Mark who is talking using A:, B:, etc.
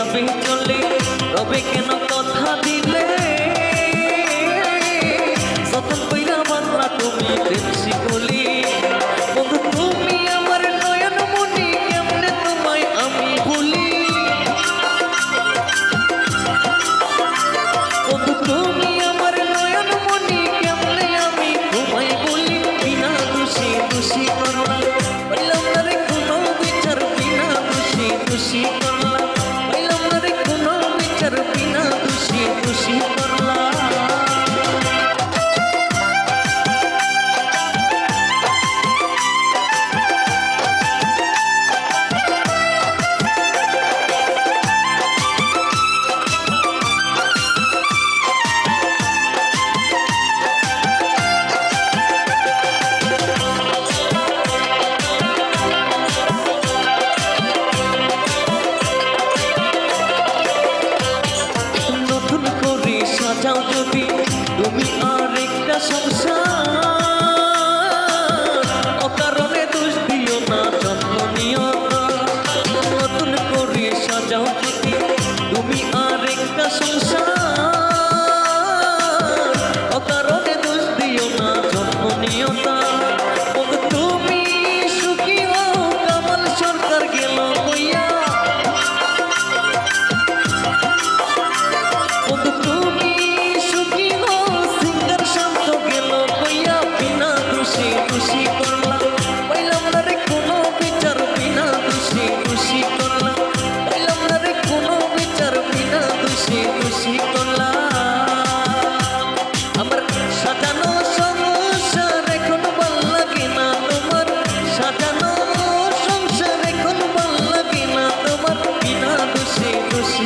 A: রবে চলে রবে কেন কথা দিলে যতন কইরা বাংলা তুমি প্রেমসি বলি বন্ধু তুমি আমার নয়ন মনি কেমনে তোমায় আমি ভুলি বন্ধু তুমি আমার নয়ন মনি কেমনে আমি তোমায় বলি বিনা দোষী দোষী করলাম বললাম না রে কোনো বিচার বিনা দোষী দোষী করলাম বললাম না রে কোনো বিচার বিনা দোষী দোষী করলাম সাজাও যদি তুমি আরেকটা সংসার অকারণে দোষ দিও না যত্ন নিও না নতুন করে সাজাও যদি তুমি আরেকটা সংসার অকারণে দোষ দিও না যত্ন নিও না তুমি সুখী হও কামাল সরকার গেল কইয়া তুমি সুখী হও সিঙ্গার শান্ত গেল কইয়া বিনা দোষী দোষী করলাম পাইলাম না রে কোনো বিচার বিনা দোষী দোষী করলাম পাইলাম না রে কোনো বিচার বিনা দোষী দোষী করলাম আমার সাজানো সংসার এখন ভাল লাগে না তোমার সাজানো সংসার এখন ভাল লাগে না তোমার বিনা দোষী দোষী